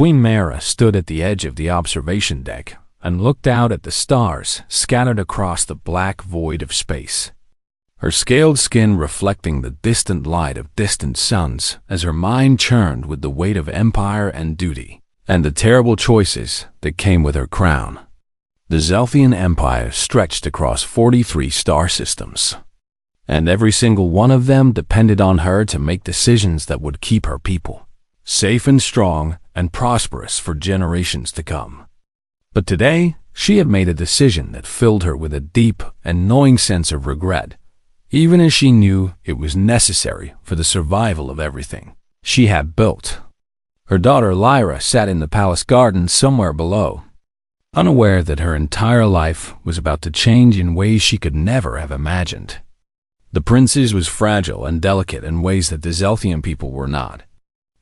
Queen Mara stood at the edge of the observation deck and looked out at the stars scattered across the black void of space. Her scaled skin reflecting the distant light of distant suns as her mind churned with the weight of empire and duty, and the terrible choices that came with her crown. The Zelthian Empire stretched across 43 star systems, and every single one of them depended on her to make decisions that would keep her people safe and strong and prosperous for generations to come. But today, she had made a decision that filled her with a deep and gnawing sense of regret, even as she knew it was necessary for the survival of everything she had built. Her daughter Lyra sat in the palace garden somewhere below, unaware that her entire life was about to change in ways she could never have imagined. The princess was fragile and delicate in ways that the Zelthian people were not,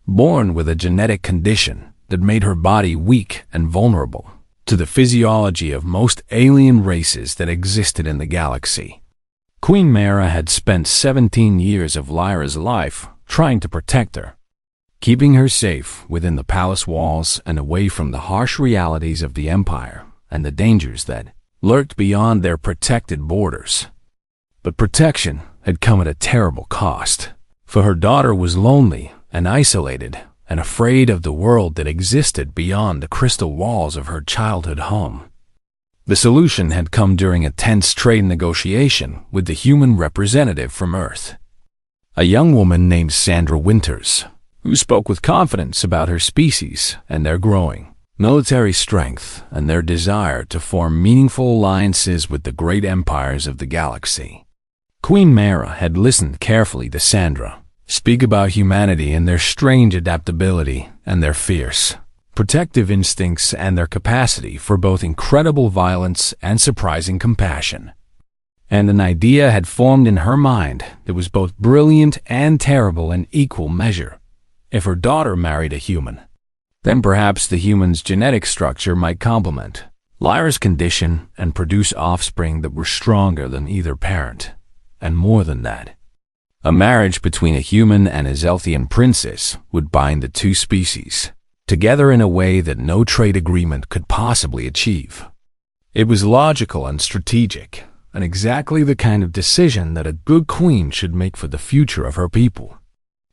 born with a genetic condition that made her body weak and vulnerable to the physiology of most alien races that existed in the galaxy. Queen Mara had spent 17 years of Lyra's life trying to protect her, keeping her safe within the palace walls and away from the harsh realities of the Empire and the dangers that lurked beyond their protected borders. But protection had come at a terrible cost, for her daughter was lonely and isolated and afraid of the world that existed beyond the crystal walls of her childhood home. The solution had come during a tense trade negotiation with the human representative from Earth, a young woman named Sandra Winters, who spoke with confidence about her species and their growing military strength and their desire to form meaningful alliances with the great empires of the galaxy. Queen Mara had listened carefully to Sandra speak about humanity and their strange adaptability and their fierce, protective instincts and their capacity for both incredible violence and surprising compassion. And an idea had formed in her mind that was both brilliant and terrible in equal measure. If her daughter married a human, then perhaps the human's genetic structure might complement Lyra's condition and produce offspring that were stronger than either parent. And more than that, a marriage between a human and a Zelthian princess would bind the two species together in a way that no trade agreement could possibly achieve. It was logical and strategic, and exactly the kind of decision that a good queen should make for the future of her people.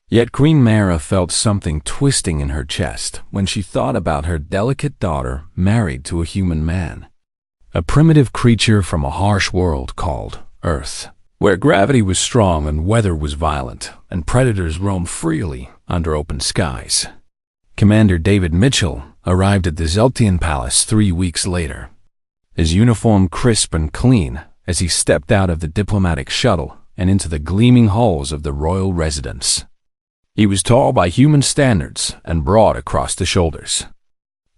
Yet Queen Mara felt something twisting in her chest when she thought about her delicate daughter married to a human man, a primitive creature from a harsh world called Earth, where gravity was strong and weather was violent, and predators roamed freely under open skies. Commander David Mitchell arrived at the Zelthian Palace 3 weeks later, his uniform crisp and clean as he stepped out of the diplomatic shuttle and into the gleaming halls of the royal residence. He was tall by human standards and broad across the shoulders,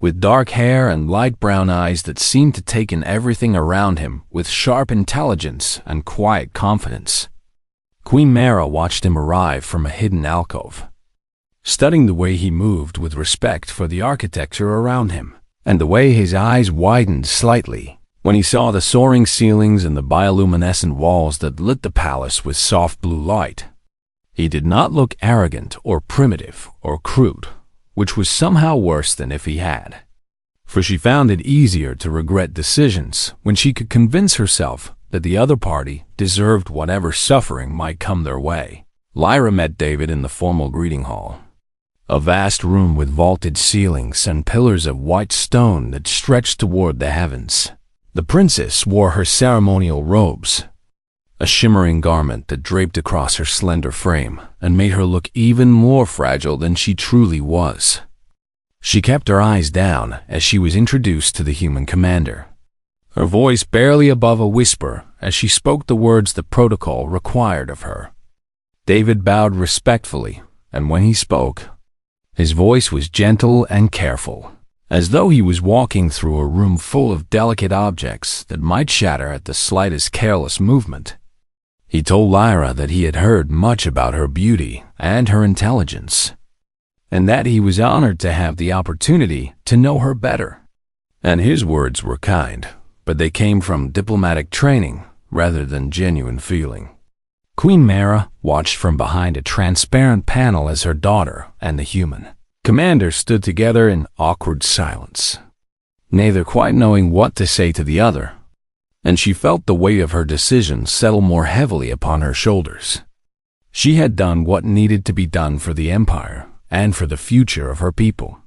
with dark hair and light brown eyes that seemed to take in everything around him with sharp intelligence and quiet confidence. Queen Mara watched him arrive from a hidden alcove, studying the way he moved with respect for the architecture around him, and the way his eyes widened slightly when he saw the soaring ceilings and the bioluminescent walls that lit the palace with soft blue light. He did not look arrogant or primitive or crude, which was somehow worse than if he had, for she found it easier to regret decisions when she could convince herself that the other party deserved whatever suffering might come their way. Lyra met David in the formal greeting hall, a vast room with vaulted ceilings and pillars of white stone that stretched toward the heavens. The princess wore her ceremonial robes, a shimmering garment that draped across her slender frame and made her look even more fragile than she truly was. She kept her eyes down as she was introduced to the human commander, her voice barely above a whisper as she spoke the words the protocol required of her. David bowed respectfully, and when he spoke, his voice was gentle and careful, as though he was walking through a room full of delicate objects that might shatter at the slightest careless movement. He told Lyra that he had heard much about her beauty and her intelligence, and that he was honored to have the opportunity to know her better. And his words were kind, but they came from diplomatic training rather than genuine feeling. Queen Mara watched from behind a transparent panel as her daughter and the human Commanders stood together in awkward silence, neither quite knowing what to say to the other, and she felt the weight of her decision settle more heavily upon her shoulders. She had done what needed to be done for the Empire and for the future of her people,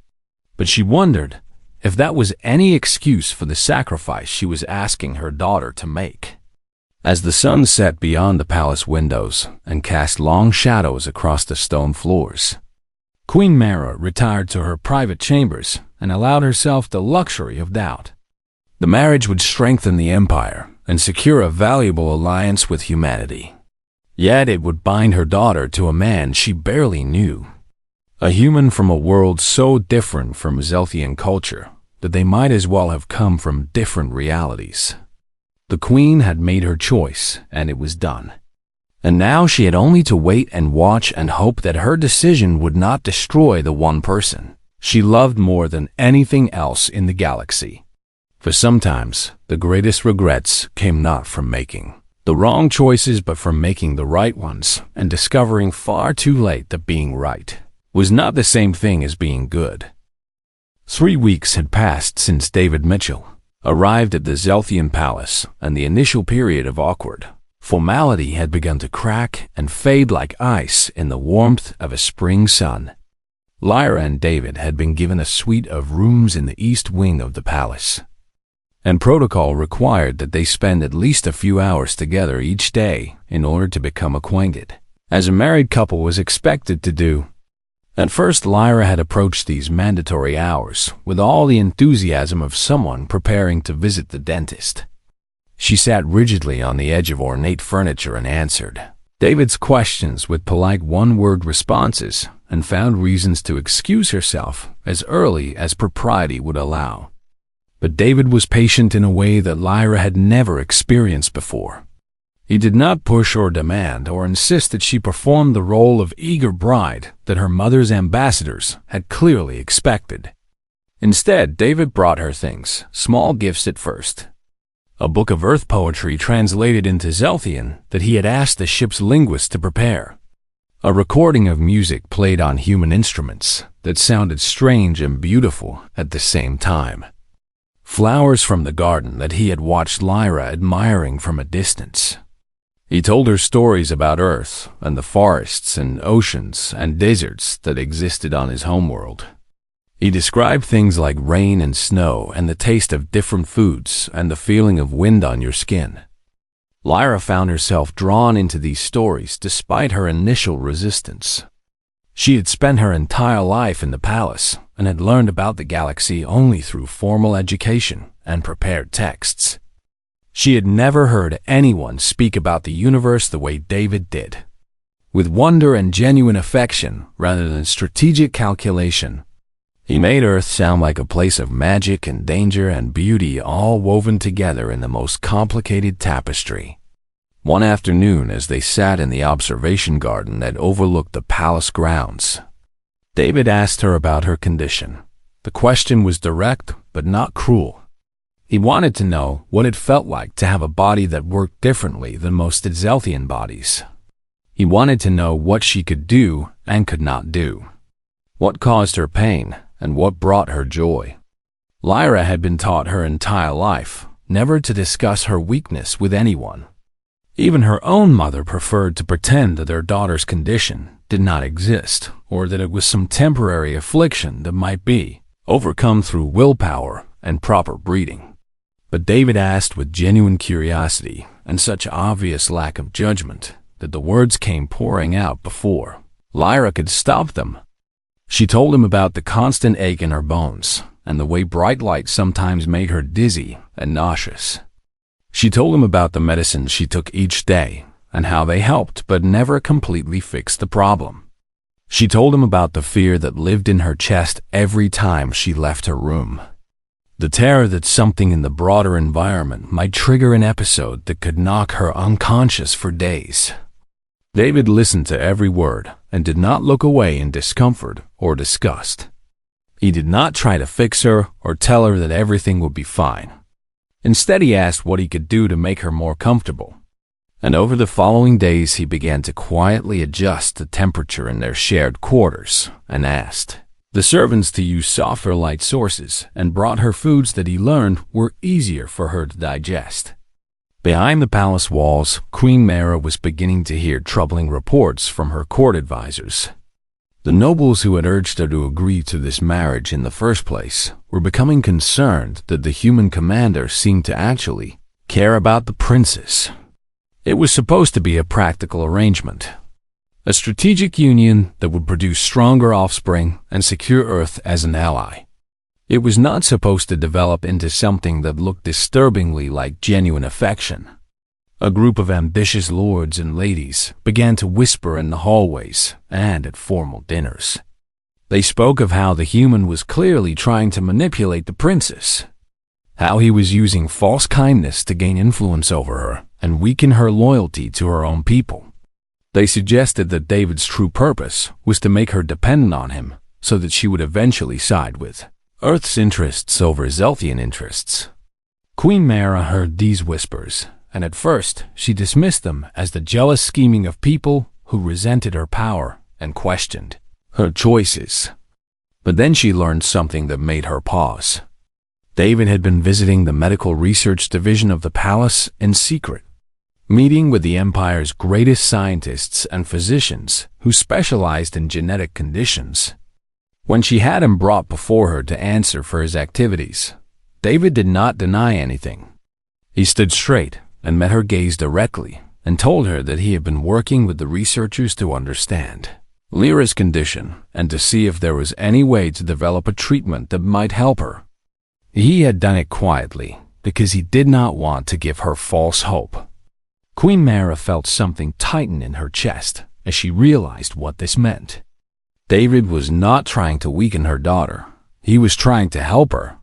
but she wondered if that was any excuse for the sacrifice she was asking her daughter to make. As the sun set beyond the palace windows and cast long shadows across the stone floors, Queen Mara retired to her private chambers and allowed herself the luxury of doubt. The marriage would strengthen the Empire and secure a valuable alliance with humanity. Yet it would bind her daughter to a man she barely knew, a human from a world so different from Zelthian culture that they might as well have come from different realities. The Queen had made her choice, and it was done. And now she had only to wait and watch and hope that her decision would not destroy the one person she loved more than anything else in the galaxy. For sometimes, the greatest regrets came not from making the wrong choices but from making the right ones and discovering far too late that being right was not the same thing as being good. 3 weeks had passed since David Mitchell arrived at the Zelthian Palace, and the initial period of awkward formality had begun to crack and fade like ice in the warmth of a spring sun. Lyra and David had been given a suite of rooms in the east wing of the palace, and protocol required that they spend at least a few hours together each day in order to become acquainted, as a married couple was expected to do. At first, Lyra had approached these mandatory hours with all the enthusiasm of someone preparing to visit the dentist. She sat rigidly on the edge of ornate furniture and answered David's questions with polite one-word responses and found reasons to excuse herself as early as propriety would allow. But David was patient in a way that Lyra had never experienced before. He did not push or demand or insist that she perform the role of eager bride that her mother's ambassadors had clearly expected. Instead, David brought her things, small gifts at first. A book of earth poetry translated into Zelthian that he had asked the ship's linguist to prepare. A recording of music played on human instruments that sounded strange and beautiful at the same time. Flowers from the garden that he had watched Lyra admiring from a distance. He told her stories about Earth and the forests and oceans and deserts that existed on his homeworld. He described things like rain and snow and the taste of different foods and the feeling of wind on your skin. Lyra found herself drawn into these stories despite her initial resistance. She had spent her entire life in the palace and had learned about the galaxy only through formal education and prepared texts. She had never heard anyone speak about the universe the way David did, with wonder and genuine affection rather than strategic calculation. He made Earth sound like a place of magic and danger and beauty all woven together in the most complicated tapestry. One afternoon, as they sat in the observation garden that overlooked the palace grounds, David asked her about her condition. The question was direct but not cruel. He wanted to know what it felt like to have a body that worked differently than most Zelthian bodies. He wanted to know what she could do and could not do, what caused her pain and what brought her joy. Lyra had been taught her entire life never to discuss her weakness with anyone. Even her own mother preferred to pretend that their daughter's condition did not exist, or that it was some temporary affliction that might be overcome through willpower and proper breeding. But David asked with genuine curiosity and such obvious lack of judgment that the words came pouring out before Lyra could stop them. She told him about the constant ache in her bones and the way bright light sometimes made her dizzy and nauseous. She told him about the medicines she took each day and how they helped but never completely fixed the problem. She told him about the fear that lived in her chest every time she left her room. The terror that something in the broader environment might trigger an episode that could knock her unconscious for days. David listened to every word and did not look away in discomfort or disgust. He did not try to fix her or tell her that everything would be fine. Instead, he asked what he could do to make her more comfortable. And over the following days, he began to quietly adjust the temperature in their shared quarters and asked, the servants to use softer light sources and brought her foods that he learned were easier for her to digest. Behind the palace walls, Queen Mara was beginning to hear troubling reports from her court advisors. The nobles who had urged her to agree to this marriage in the first place were becoming concerned that the human commander seemed to actually care about the princess. It was supposed to be a practical arrangement, a strategic union that would produce stronger offspring and secure Earth as an ally. It was not supposed to develop into something that looked disturbingly like genuine affection. A group of ambitious lords and ladies began to whisper in the hallways and at formal dinners. They spoke of how the human was clearly trying to manipulate the princess, how he was using false kindness to gain influence over her and weaken her loyalty to her own people. They suggested that David's true purpose was to make her dependent on him so that she would eventually side with Earth's interests over Zelthian interests. Queen Mara heard these whispers, and at first she dismissed them as the jealous scheming of people who resented her power and questioned her choices. But then she learned something that made her pause. David had been visiting the medical research division of the palace in secret, meeting with the Empire's greatest scientists and physicians who specialized in genetic conditions. When she had him brought before her to answer for his activities, David did not deny anything. He stood straight and met her gaze directly and told her that he had been working with the researchers to understand Lyra's condition and to see if there was any way to develop a treatment that might help her. He had done it quietly because he did not want to give her false hope. Queen Mara felt something tighten in her chest as she realized what this meant. David was not trying to weaken her daughter. He was trying to help her.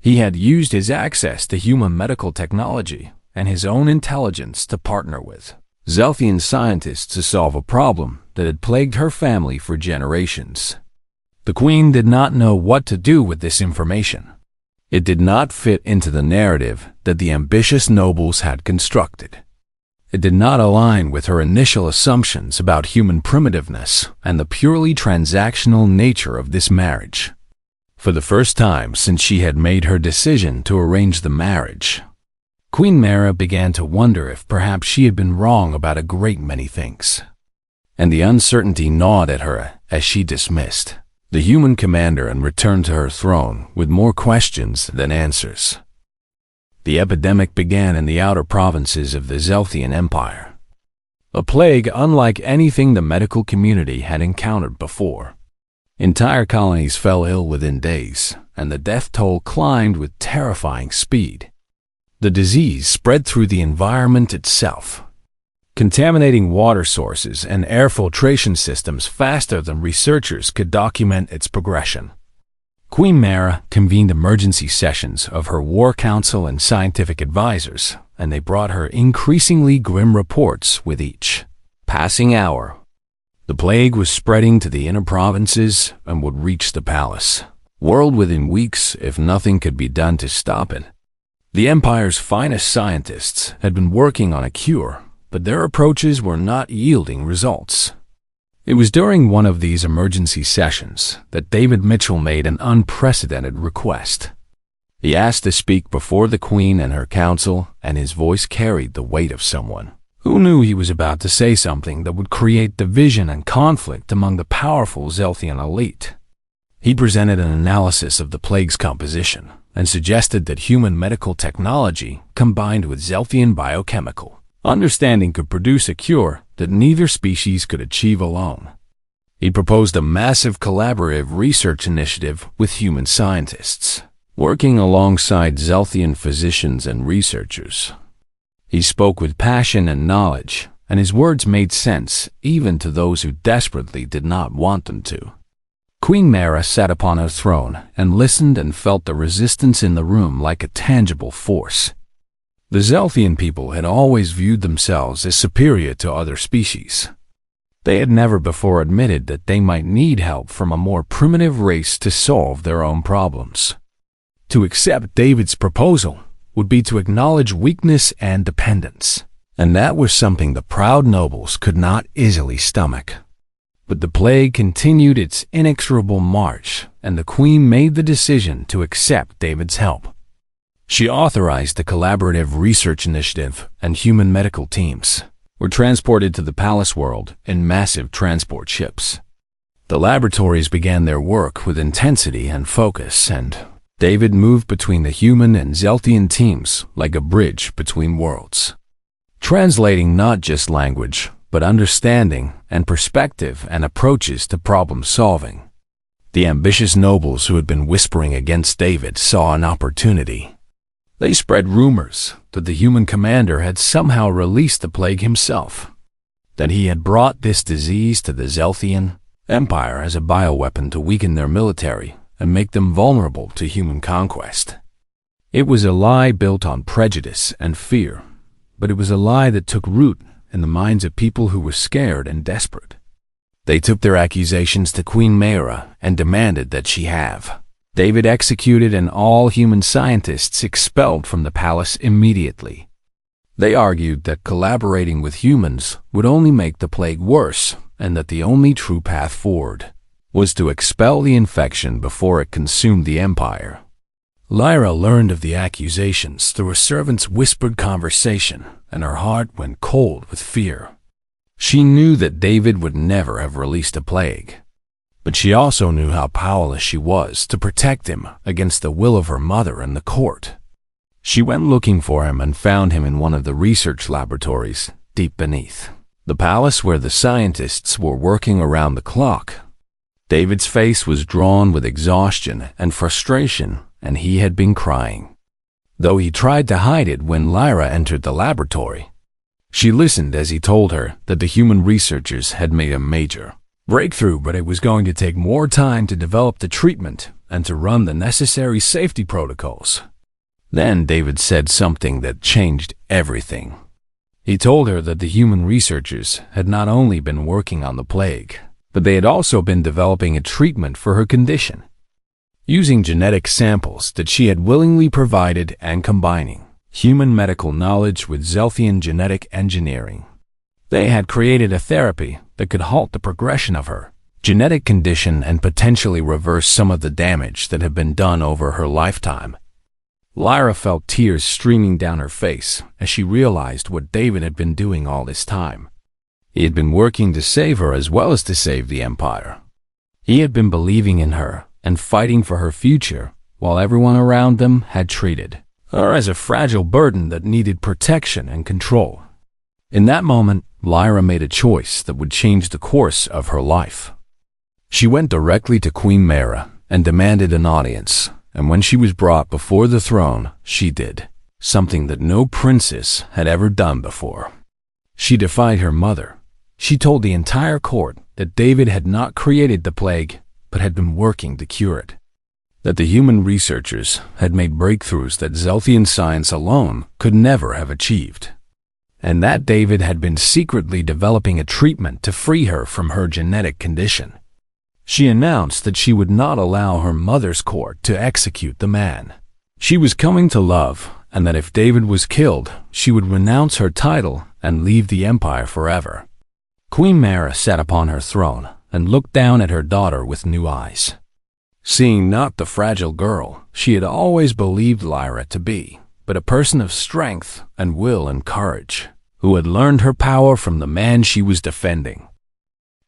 He had used his access to human medical technology and his own intelligence to partner with Zelthian scientists to solve a problem that had plagued her family for generations. The queen did not know what to do with this information. It did not fit into the narrative that the ambitious nobles had constructed. It did not align with her initial assumptions about human primitiveness and the purely transactional nature of this marriage. For the first time since she had made her decision to arrange the marriage, Queen Mara began to wonder if perhaps she had been wrong about a great many things. And the uncertainty gnawed at her as she dismissed the human commander and returned to her throne with more questions than answers. The epidemic began in the outer provinces of the Zelthian Empire, a plague unlike anything the medical community had encountered before. Entire colonies fell ill within days, and the death toll climbed with terrifying speed. The disease spread through the environment itself, contaminating water sources and air filtration systems faster than researchers could document its progression. Queen Mara convened emergency sessions of her war council and scientific advisors, and they brought her increasingly grim reports with each passing hour. The plague was spreading to the inner provinces and would reach the palace world within weeks if nothing could be done to stop it. The Empire's finest scientists had been working on a cure, but their approaches were not yielding results. It was during one of these emergency sessions that David Mitchell made an unprecedented request. He asked to speak before the Queen and her council, and his voice carried the weight of someone who knew he was about to say something that would create division and conflict among the powerful Zelthian elite. He presented an analysis of the plague's composition and suggested that human medical technology combined with Zelthian biochemical understanding could produce a cure that neither species could achieve alone. He proposed a massive collaborative research initiative with human scientists, working alongside Zelthian physicians and researchers. He spoke with passion and knowledge, and his words made sense even to those who desperately did not want them to. Queen Mara sat upon her throne and listened and felt the resistance in the room like a tangible force. The Zelthian people had always viewed themselves as superior to other species. They had never before admitted that they might need help from a more primitive race to solve their own problems. To accept David's proposal would be to acknowledge weakness and dependence, and that was something the proud nobles could not easily stomach. But the plague continued its inexorable march, and the Queen made the decision to accept David's help. She authorized the collaborative research initiative, and human medical teams were transported to the palace world in massive transport ships. The laboratories began their work with intensity and focus, and David moved between the human and Zeltian teams like a bridge between worlds, translating not just language, but understanding and perspective and approaches to problem solving. The ambitious nobles who had been whispering against David saw an opportunity. They spread rumors that the human commander had somehow released the plague himself, that he had brought this disease to the Zeltian Empire as a bioweapon to weaken their military and make them vulnerable to human conquest. It was a lie built on prejudice and fear, but it was a lie that took root in the minds of people who were scared and desperate. They took their accusations to Queen Mayra and demanded that she have David executed and all human scientists expelled from the palace immediately. They argued that collaborating with humans would only make the plague worse, and that the only true path forward was to expel the infection before it consumed the empire. Lyra learned of the accusations through a servant's whispered conversation, and her heart went cold with fear. She knew that David would never have released a plague, but she also knew how powerless she was to protect him against the will of her mother and the court. She went looking for him and found him in one of the research laboratories deep beneath the palace where the scientists were working around the clock. David's face was drawn with exhaustion and frustration, and he had been crying, though he tried to hide it when Lyra entered the laboratory. She listened as he told her that the human researchers had made a major breakthrough, but it was going to take more time to develop the treatment and to run the necessary safety protocols. Then David said something that changed everything. He told her that the human researchers had not only been working on the plague, but they had also been developing a treatment for her condition, using genetic samples that she had willingly provided and combining human medical knowledge with Zelthian genetic engineering. They had created a therapy that could halt the progression of her genetic condition and potentially reverse some of the damage that had been done over her lifetime. Lyra felt tears streaming down her face as she realized what David had been doing all this time. He had been working to save her as well as to save the Empire. He had been believing in her and fighting for her future, while everyone around them had treated her as a fragile burden that needed protection and control. In that moment, Lyra made a choice that would change the course of her life. She went directly to Queen Mayra and demanded an audience, and when she was brought before the throne, she did something that no princess had ever done before. She defied her mother. She told the entire court that David had not created the plague, but had been working to cure it. That the human researchers had made breakthroughs that Zelthian science alone could never have achieved. And that David had been secretly developing a treatment to free her from her genetic condition. She announced that she would not allow her mother's court to execute the man she was coming to love, and that if David was killed, she would renounce her title and leave the empire forever. Queen Mayra sat upon her throne and looked down at her daughter with new eyes, seeing not the fragile girl she had always believed Lyra to be, but a person of strength and will and courage, who had learned her power from the man she was defending.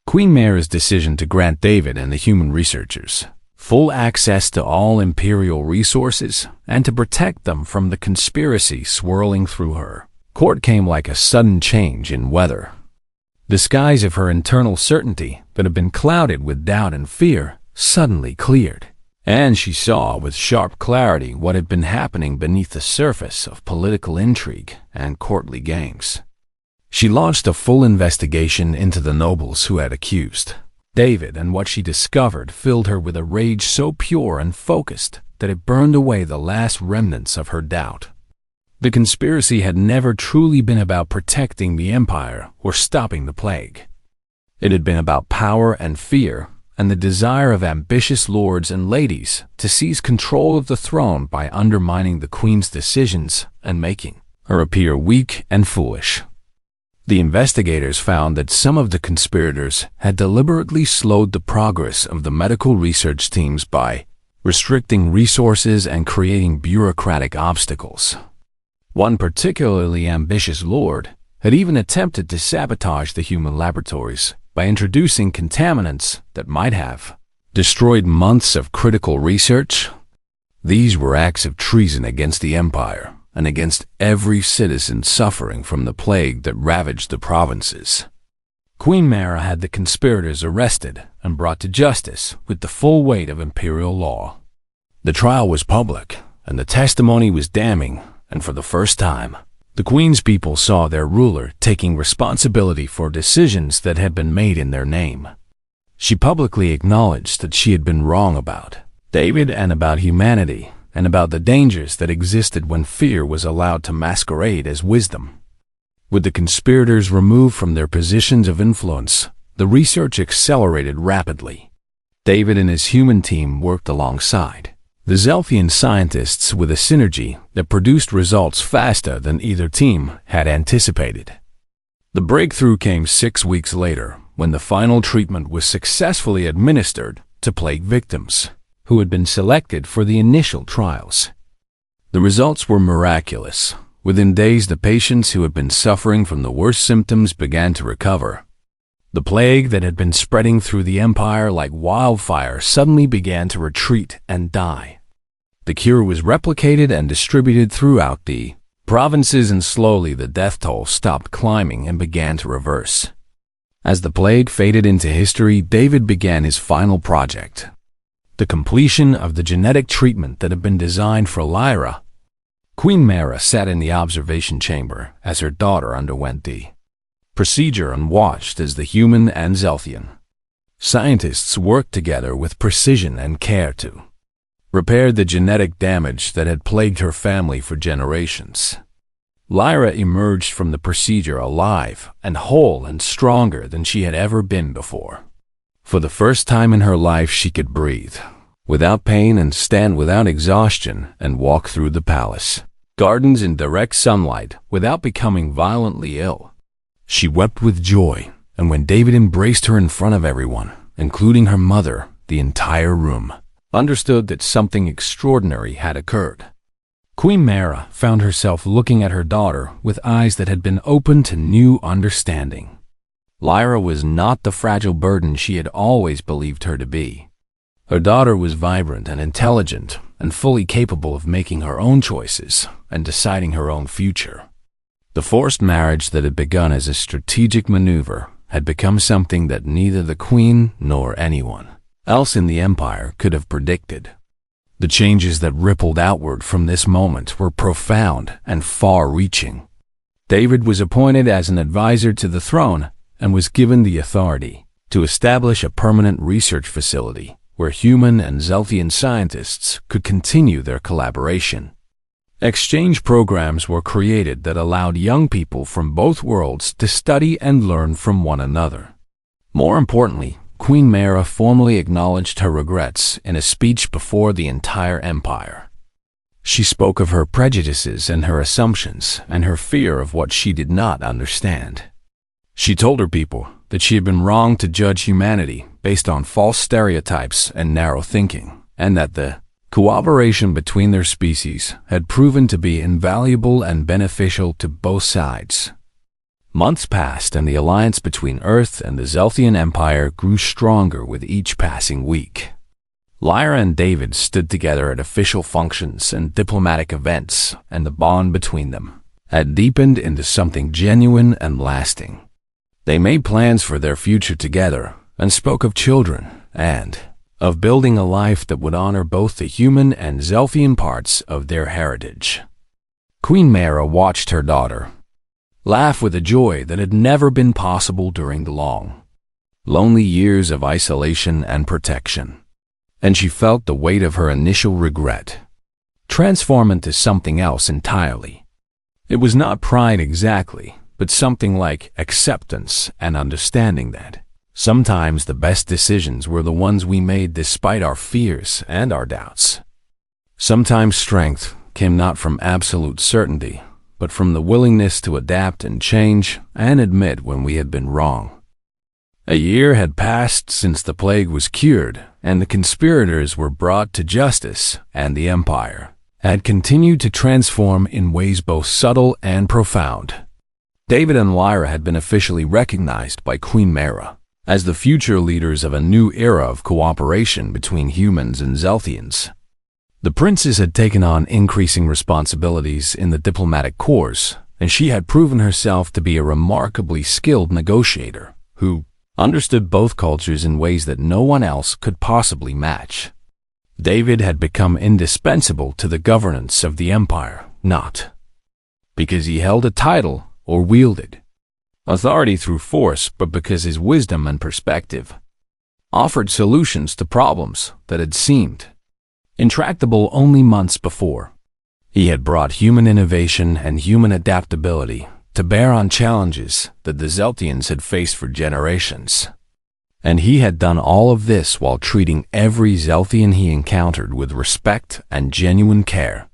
Queen Mayra's decision to grant David and the human researchers full access to all imperial resources and to protect them from the conspiracy swirling through her court came like a sudden change in weather. The skies of her internal certainty that had been clouded with doubt and fear suddenly cleared, and she saw with sharp clarity what had been happening beneath the surface of political intrigue and courtly games. She launched a full investigation into the nobles who had accused David, and what she discovered filled her with a rage so pure and focused that it burned away the last remnants of her doubt. The conspiracy had never truly been about protecting the empire or stopping the plague. It had been about power and fear, and the desire of ambitious lords and ladies to seize control of the throne by undermining the queen's decisions and making her appear weak and foolish. The investigators found that some of the conspirators had deliberately slowed the progress of the medical research teams by restricting resources and creating bureaucratic obstacles. One particularly ambitious lord had even attempted to sabotage the human laboratories by introducing contaminants that might have destroyed months of critical research. These were acts of treason against the empire and against every citizen suffering from the plague that ravaged the provinces. Queen Mara had the conspirators arrested and brought to justice with the full weight of imperial law. The trial was public, and the testimony was damning, and for the first time, the Queen's people saw their ruler taking responsibility for decisions that had been made in their name. She publicly acknowledged that she had been wrong about David and about humanity, and about the dangers that existed when fear was allowed to masquerade as wisdom. With the conspirators removed from their positions of influence, the research accelerated rapidly. David and his human team worked alongside the Zelfian scientists with a synergy that produced results faster than either team had anticipated. The breakthrough came 6 weeks later, when the final treatment was successfully administered to plague victims who had been selected for the initial trials. The results were miraculous. Within days, the patients who had been suffering from the worst symptoms began to recover. The plague that had been spreading through the empire like wildfire suddenly began to retreat and die. The cure was replicated and distributed throughout the provinces, and slowly the death toll stopped climbing and began to reverse. As the plague faded into history, David began his final project, the completion of the genetic treatment that had been designed for Lyra. Queen Mara sat in the observation chamber as her daughter underwent the procedure and watched as the human and Zelfian scientists worked together with precision and care to repair the genetic damage that had plagued her family for generations. Lyra emerged from the procedure alive and whole and stronger than she had ever been before. For the first time in her life, she could breathe without pain and stand without exhaustion and walk through the palace gardens in direct sunlight without becoming violently ill. She wept with joy, and when David embraced her in front of everyone, including her mother, the entire room understood that something extraordinary had occurred. Queen Mara found herself looking at her daughter with eyes that had been open to new understanding. Lyra was not the fragile burden she had always believed her to be. Her daughter was vibrant and intelligent and fully capable of making her own choices and deciding her own future. The forced marriage that had begun as a strategic maneuver had become something that neither the Queen nor anyone else in the Empire could have predicted. The changes that rippled outward from this moment were profound and far-reaching. David was appointed as an advisor to the throne and was given the authority to establish a permanent research facility where human and Zelfian scientists could continue their collaboration. Exchange programs were created that allowed young people from both worlds to study and learn from one another. More importantly, Queen Mara formally acknowledged her regrets in a speech before the entire empire. She spoke of her prejudices and her assumptions and her fear of what she did not understand. She told her people that she had been wrong to judge humanity based on false stereotypes and narrow thinking, and that the cooperation between their species had proven to be invaluable and beneficial to both sides. Months passed, and the alliance between Earth and the Zelfian Empire grew stronger with each passing week. Lyra and David stood together at official functions and diplomatic events, and the bond between them had deepened into something genuine and lasting. They made plans for their future together and spoke of children and of building a life that would honor both the human and Zelfian parts of their heritage. Queen Mara watched her daughter laugh with a joy that had never been possible during the long, lonely years of isolation and protection, and she felt the weight of her initial regret transform into something else entirely. It was not pride exactly, but something like acceptance and understanding that sometimes the best decisions were the ones we made despite our fears and our doubts. Sometimes strength came not from absolute certainty, but from the willingness to adapt and change and admit when we had been wrong. A year had passed since the plague was cured, and the conspirators were brought to justice, and the Empire had continued to transform in ways both subtle and profound. David and Lyra had been officially recognized by Queen Mara as the future leaders of a new era of cooperation between humans and Zelthians. The princess had taken on increasing responsibilities in the diplomatic corps, and she had proven herself to be a remarkably skilled negotiator who understood both cultures in ways that no one else could possibly match. David had become indispensable to the governance of the Empire, not because he held a title or wielded authority through force, but because his wisdom and perspective offered solutions to problems that had seemed intractable only months before. He had brought human innovation and human adaptability to bear on challenges that the Zelthians had faced for generations. And he had done all of this while treating every Zelthian he encountered with respect and genuine care.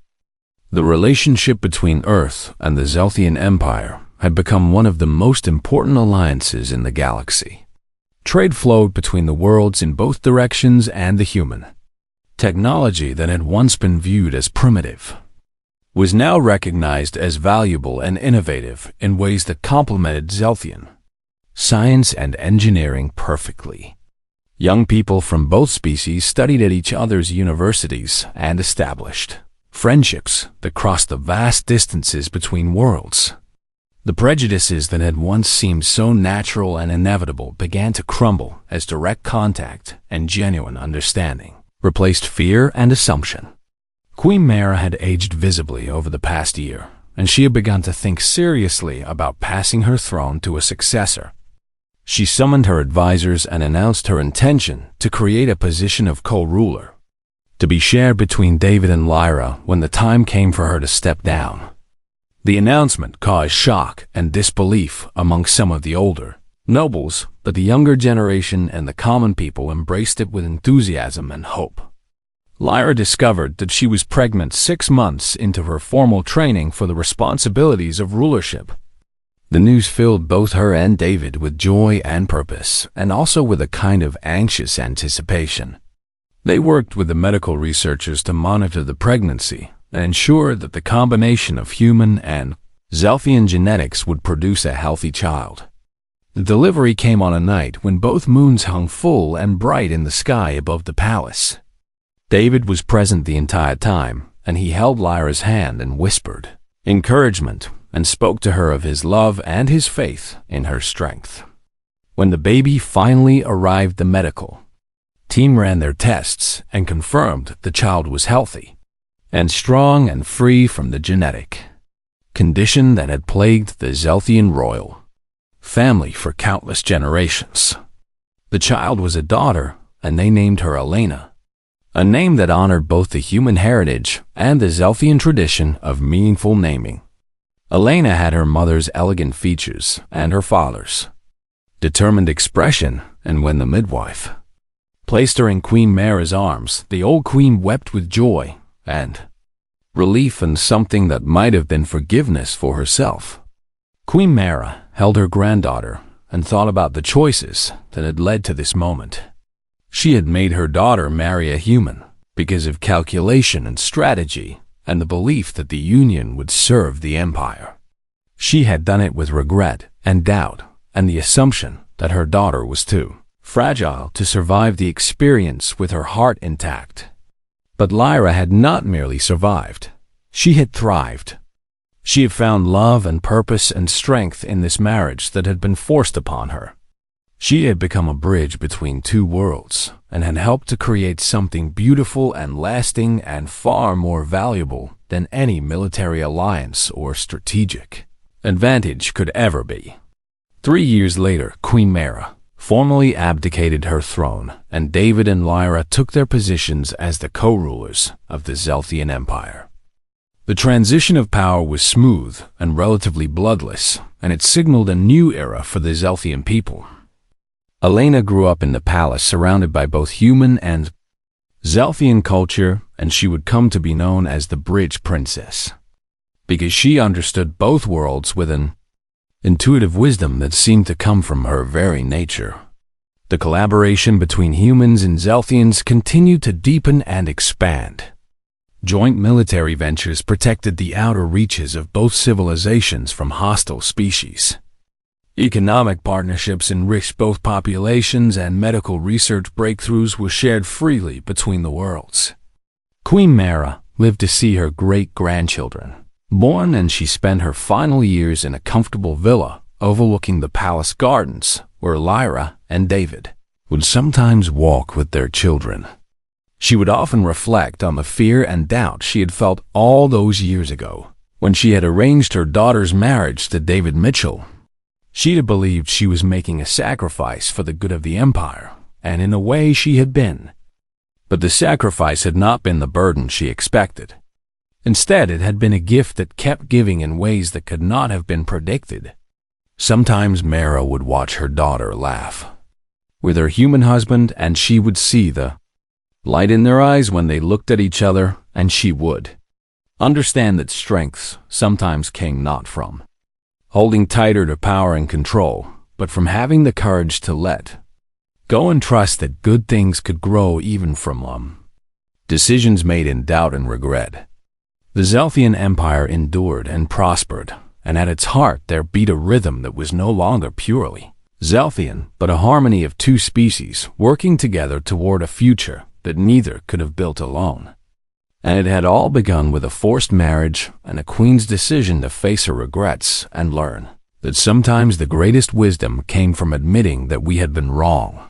The relationship between Earth and the Zelthian Empire had become one of the most important alliances in the galaxy. Trade flowed between the worlds in both directions, and the human technology that had once been viewed as primitive was now recognized as valuable and innovative in ways that complemented Zelthian science and engineering perfectly. Young people from both species studied at each other's universities and established friendships that crossed the vast distances between worlds. The prejudices that had once seemed so natural and inevitable began to crumble as direct contact and genuine understanding replaced fear and assumption. Queen Mara had aged visibly over the past year, and she had begun to think seriously about passing her throne to a successor. She summoned her advisors and announced her intention to create a position of co-ruler, to be shared between David and Lyra when the time came for her to step down. The announcement caused shock and disbelief among some of the older nobles, but the younger generation and the common people embraced it with enthusiasm and hope. Lyra discovered that she was pregnant 6 months into her formal training for the responsibilities of rulership. The news filled both her and David with joy and purpose, and also with a kind of anxious anticipation. They worked with the medical researchers to monitor the pregnancy and ensure that the combination of human and Zelthian genetics would produce a healthy child. The delivery came on a night when both moons hung full and bright in the sky above the palace. David was present the entire time, and he held Lyra's hand and whispered encouragement and spoke to her of his love and his faith in her strength. When the baby finally arrived, the medical team ran their tests and confirmed the child was healthy and strong and free from the genetic condition that had plagued the Zelthian royal family for countless generations. The child was a daughter, and they named her Elena, a name that honored both the human heritage and the Zelthian tradition of meaningful naming. Elena had her mother's elegant features and her father's determined expression, and when the midwife placed her in Queen Mara's arms, the old queen wept with joy and relief and something that might have been forgiveness for herself. Queen Mara held her granddaughter and thought about the choices that had led to this moment. She had made her daughter marry a human because of calculation and strategy and the belief that the union would serve the Empire. She had done it with regret and doubt and the assumption that her daughter was too fragile to survive the experience with her heart intact. But Lyra had not merely survived. She had thrived. She had found love and purpose and strength in this marriage that had been forced upon her. She had become a bridge between two worlds and had helped to create something beautiful and lasting and far more valuable than any military alliance or strategic advantage could ever be. 3 years later, Queen Mara formally abdicated her throne, and David and Lyra took their positions as the co-rulers of the Zelthian Empire. The transition of power was smooth and relatively bloodless, and it signaled a new era for the Zelthian people. Elena grew up in the palace surrounded by both human and Zelthian culture, and she would come to be known as the Bridge Princess. because she understood both worlds with an intuitive wisdom that seemed to come from her very nature. The collaboration between humans and Zelthians continued to deepen and expand. Joint military ventures protected the outer reaches of both civilizations from hostile species. Economic partnerships enriched both populations, and medical research breakthroughs were shared freely between the worlds. Queen Mara lived to see her great-grandchildren born, and she spent her final years in a comfortable villa overlooking the palace gardens, where Lyra and David would sometimes walk with their children. She would often reflect on the fear and doubt she had felt all those years ago when she had arranged her daughter's marriage to David Mitchell. She'd have believed she was making a sacrifice for the good of the Empire, and in a way she had been. But the sacrifice had not been the burden she expected. Instead, it had been a gift that kept giving in ways that could not have been predicted. Sometimes Mara would watch her daughter laugh with her human husband, and she would see the light in their eyes when they looked at each other, and she would understand that strengths sometimes came not from holding tighter to power and control, but from having the courage to let go and trust that good things could grow even from decisions made in doubt and regret. The Zelthian Empire endured and prospered, and at its heart there beat a rhythm that was no longer purely Zelthian, but a harmony of two species working together toward a future that neither could have built alone. And it had all begun with a forced marriage and a queen's decision to face her regrets and learn that sometimes the greatest wisdom came from admitting that we had been wrong.